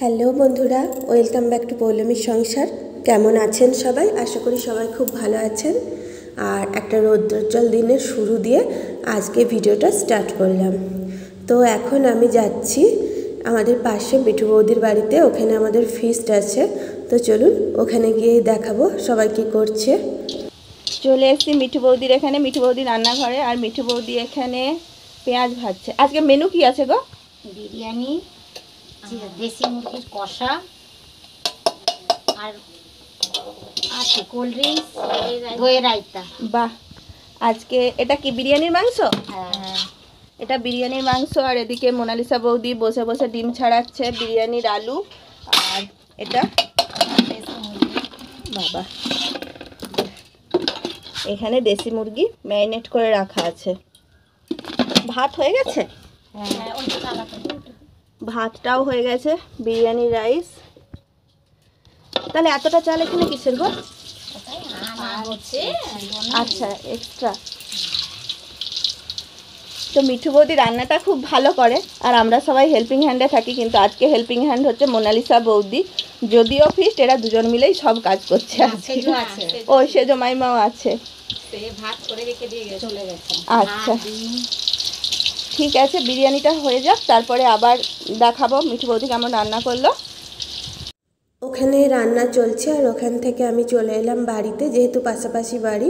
Hello বন্ধুরা, welcome back to পৌলমীর সংসার। কেমন আছেন সবাই? আশা করি সবাই খুব ভালো আছেন। আর একটা রৌদ্রোজ্জ্বল দিনের শুরু দিয়ে আজকে ভিডিওটা স্টার্ট করলাম। তো এখন আমি যাচ্ছি আমাদের পাশে মিঠু বৌদির বাড়িতে। ওখানে আমাদের ফিস্ট আছে, তো চলুন ওখানে গিয়ে দেখাবো সবাই কী করছে। চলে এসেছি মিঠু বৌদির এখানে, মিঠু বৌদির রান্নাঘরে। আর মিঠু বৌদি এখানে পেঁয়াজ ভাজছে। আজকে মেনু কি আছে গো? বিরিয়ানি, দেশি মুরগির কষা, আর আছে কোল্ড ড্রিঙ্কস, দই রায়তা। বাহ, আজকে এটা কি বিরিয়ানির মাংস? হ্যাঁ, এটা বিরিয়ানির মাংস। আর এদিকে মোনালিসা বৌদি বসে বসে ডিম ছাড়াচ্ছে, বিরিয়ানির আলু। আর এটা বাবা, এখানে দেশি মুরগি ম্যারিনেট করে রাখা আছে। ভাত হয়ে গেছে? ভাতটাও হয়ে গেছে, বিরিয়ানি রাইস। তাহলে এতটা চাল এখানে কিসের গো? আচ্ছা, এক্সট্রা। তো মিঠু বৌদি রান্নাটা খুব ভালো করে, আর আমরা সবাই হেল্পিং হ্যান্ডে থাকি। কিন্তু আজকে হেল্পিং হ্যান্ড হচ্ছে মোনালিসা বৌদি। যদিও ফিস্ট, এরা দুজন মিলেই সব কাজ করছে। ও সেজো মাইমাও আছে। আচ্ছা, ঠিক আছে, বিরিয়ানিটা হয়ে যাক, তারপরে আবার দেখাবো মিঠু বৌদি কেমন রান্না করলো। ওখানে রান্না চলছে, আর ওখান থেকে আমি চলে এলাম বাড়িতে। যেহেতু পাশাপাশি বাড়ি,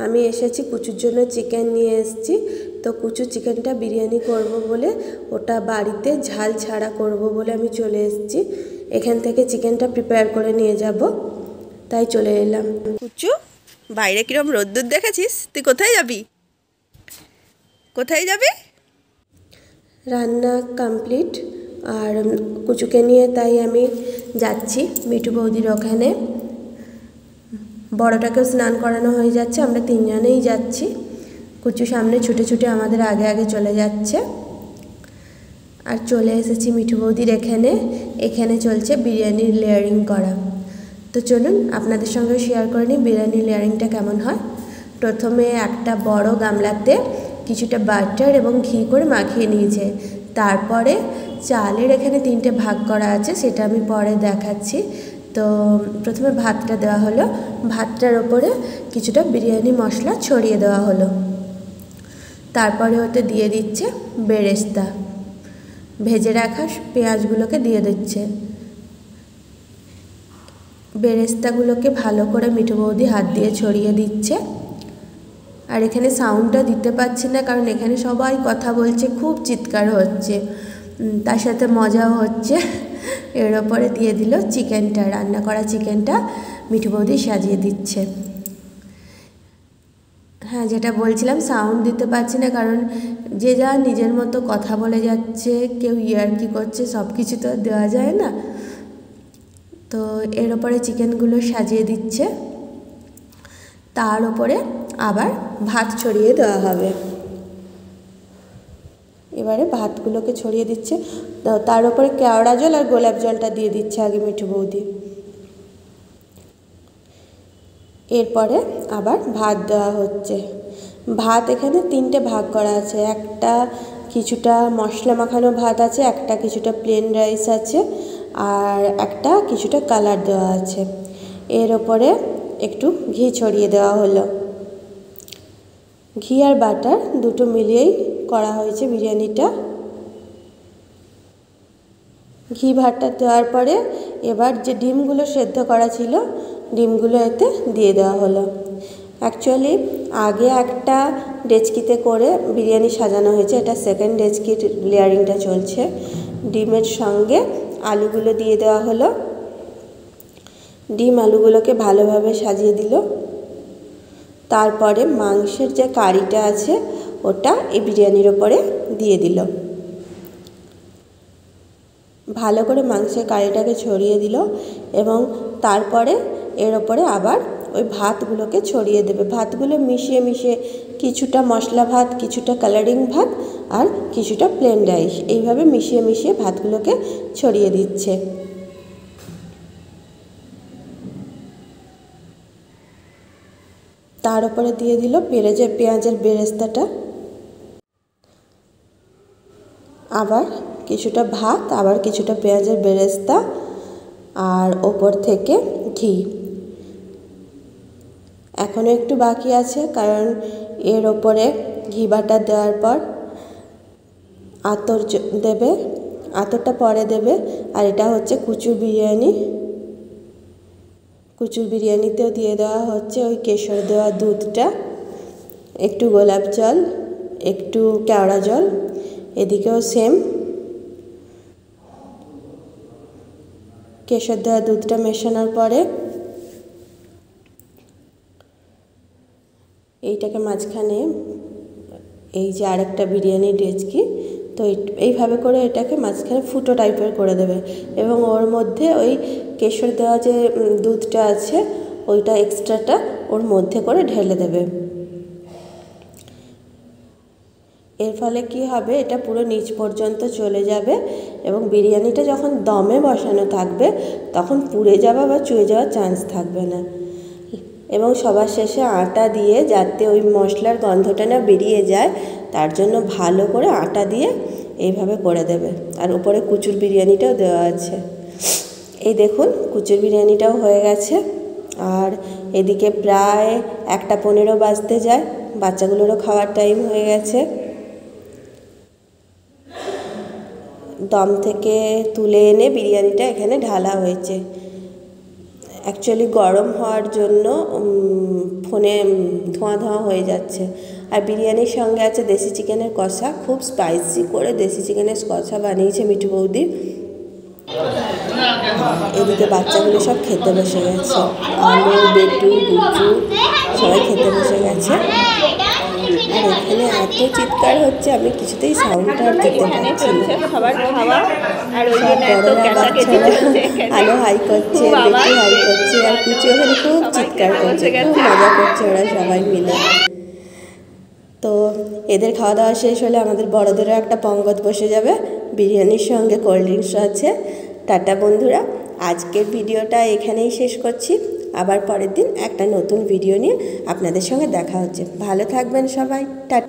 আমি এসেছি কুচুর জন্য চিকেন নিয়ে এসেছি। তো কুচু চিকেনটা বিরিয়ানি করব বলে, ওটা বাড়িতে ঝাল ছাড়া করব বলে আমি চলে এসেছি। এখান থেকে চিকেনটা প্রিপেয়ার করে নিয়ে যাব, তাই চলে এলাম। কুচু, বাইরে কিরম রোদ্দুর দেখেছিস? তুই কোথায় যাবি? কোথায় যাবি? রান্না কমপ্লিট, আর কুচুকে নিয়ে তাই আমি যাচ্ছি মিঠু বৌদির ওখানে। বড়টাকেও স্নান করানো হয়ে যাচ্ছে, আমরা তিনজনেই যাচ্ছি। কুচু সামনে ছুটে ছুটে আমাদের আগে আগে চলে যাচ্ছে। আর চলে এসেছি মিঠু বৌদির এখানে। এখানে চলছে বিরিয়ানির লেয়ারিং করা। তো চলুন আপনাদের সঙ্গে শেয়ার করে নিই বিরিয়ানির লেয়ারিংটা কেমন হয়। প্রথমে একটা বড় গামলাতে কিছুটা বাটার এবং ঘি করে মাখিয়ে নিয়েছে। তারপরে চালের এখানে 3টে ভাগ করা আছে, সেটা আমি পরে দেখাচ্ছি। তো প্রথমে ভাতটা দেওয়া হলো, ভাতটার ওপরে কিছুটা বিরিয়ানি মশলা ছড়িয়ে দেওয়া হলো। তারপরে ওতে দিয়ে দিচ্ছে বেরেস্তা, ভেজে রাখা পেঁয়াজগুলোকে দিয়ে দিচ্ছে। বেরেস্তাগুলোকে ভালো করে মিঠু বৌদি হাত দিয়ে ছড়িয়ে দিচ্ছে। আর এখানে সাউন্ডটা দিতে পারছি না, কারণ এখানে সবাই কথা বলছে, খুব চিৎকার হচ্ছে, তার সাথে মজাও হচ্ছে। এর ওপরে দিয়ে দিল চিকেনটা, রান্না করা চিকেনটা মিঠু বৌদি সাজিয়ে দিচ্ছে। হ্যাঁ, যেটা বলছিলাম, সাউন্ড দিতে পারছি না, কারণ যে যা নিজের মতো কথা বলে যাচ্ছে, কেউ ইয়ার্কি করছে, সব কিছু তো দেওয়া যায় না। তো এর ওপরে চিকেনগুলো সাজিয়ে দিচ্ছে, তার ওপরে আবার ভাত ছড়িয়ে দেওয়া হবে। এবারে ভাতগুলোকে ছড়িয়ে দিচ্ছে, তার উপরে কেওড়া জল আর গোলাপ জলটা দিয়ে দিচ্ছে আগে মিঠু বৌদি। এরপরে আবার ভাত দেওয়া হচ্ছে। ভাত এখানে 3টে ভাগ করা আছে। একটা কিছুটা মশলা মাখানো ভাত আছে, একটা কিছুটা প্লেন রাইস আছে, আর একটা কিছুটা কালার দেওয়া আছে। এর ওপরে একটু ঘি ছড়িয়ে দেওয়া হলো। ঘি আর বাটার দুটো মিলিয়েই করা হয়েছে বিরিয়ানিটা। ঘি ভাতটা দেওয়ার পরে এবার যে ডিমগুলো সেদ্ধ করা ছিল, ডিমগুলো এতে দিয়ে দেওয়া হলো। অ্যাকচুয়ালি আগে একটা ডেচকিতে করে বিরিয়ানি সাজানো হয়েছে, এটা সেকেন্ড ডেচকির লেয়ারিংটা চলছে। ডিমের সঙ্গে আলুগুলো দিয়ে দেওয়া হলো। ডিম আলুগুলোকে ভালোভাবে সাজিয়ে দিল। তারপরে মাংসের যে কারিটা আছে, ওটা এই বিরিয়ানির ওপরে দিয়ে দিল। ভালো করে মাংসের কারিটাকে ছড়িয়ে দিল, এবং তারপরে এর ওপরে আবার ওই ভাতগুলোকে ছড়িয়ে দেবে। ভাতগুলো মিশিয়ে মিশিয়ে কিছুটা মশলা ভাত, কিছুটা কালারিং ভাত, আর কিছুটা প্লেন রাইস, এইভাবে মিশিয়ে মিশিয়ে ভাতগুলোকে ছড়িয়ে দিচ্ছে। তার উপরে দিয়ে দিল পেঁয়াজের বেরেস্তাটা। আবার কিছুটা ভাত, আবার কিছুটা পেঁয়াজের বেরেস্তা, আর ওপর থেকে ঘি। এখনও একটু বাকি আছে, কারণ এর ওপরে ঘি বাটা দেওয়ার পর আতর দেবে, আতরটা পরে দেবে। আর এটা হচ্ছে কুচুর বিরিয়ানি। কুচুর বিরিয়ানিতেও দিয়ে দেওয়া হচ্ছে ওই কেশর দেওয়া দুধটা, একটু গোলাপ জল, একটু কেওড়া জল। এদিকেও সেম কেশর দেওয়া দুধটা মেশানোর পরে এইটাকে মাঝখানে, এই যে আরেকটা বিরিয়ানির ডেচকি, তো এইভাবে করে এটাকে মাঝখানে ফুটো টাইপের করে দেবে এবং ওর মধ্যে ওই কেশর দেওয়া যে দুধটা আছে ওইটা এক্সট্রাটা ওর মধ্যে করে ঢেলে দেবে। এর ফলে কি হবে, এটা পুরো নিচ পর্যন্ত চলে যাবে এবং বিরিয়ানিটা যখন দমে বসানো থাকবে তখন পুড়ে যাওয়া বা চুয়ে যাওয়ার চান্স থাকবে না। এবং সবার শেষে আটা দিয়ে, যাতে ওই মশলার গন্ধটা না বেরিয়ে যায়, তার জন্য ভালো করে আটা দিয়ে এইভাবে করে দেবে। আর উপরে কুচুর বিরিয়ানিটাও দেওয়া আছে। এই দেখুন কুচুর বিরিয়ানিটাও হয়ে গেছে। আর এদিকে প্রায় 1:15 বাজতে যায়, বাচ্চাগুলোরও খাওয়ার টাইম হয়ে গেছে। দম থেকে তুলে এনে বিরিয়ানিটা এখানে ঢালা হয়েছে। অ্যাকচুয়ালি গরম হওয়ার জন্য ফোনে ধোঁয়া ধোঁয়া হয়ে যাচ্ছে। আর বিরিয়ানির সঙ্গে আছে দেশি চিকেনের কষা, খুব স্পাইসি করে দেশি চিকেনের কষা বানিয়েছে মিঠু বৌদি। এদিকে বাচ্চাগুলো সব খেতে বসে গেছে, আলু, বেটু, গুচু সবাই খেতে বসে গেছে। আর এখানে এত চিৎকার হচ্ছে, আমি কিছুতেই সাউন্ডটা আর দিতে পারছি না। সবার খাওয়া আর ওই সব বড়রা বাচ্চারা আলো হাই করছে, বেটু হাই করছে, আর কুচি ওখানে খুব চিৎকার করছে, খুব মজা করছে ওরা সবাই মিলে। তো এদের খাওয়া দাওয়া শেষ হলে আমাদের বড়দেরও একটা পঙ্গত বসে যাবে, বিরিয়ানির সঙ্গে কোল্ড ড্রিঙ্কসও আছে। টাটা বন্ধুরা, আজকের ভিডিওটা এখানেই শেষ করছি। আবার পরের দিন একটা নতুন ভিডিও নিয়ে আপনাদের সঙ্গে দেখা হচ্ছে। ভালো থাকবেন সবাই, টাটা।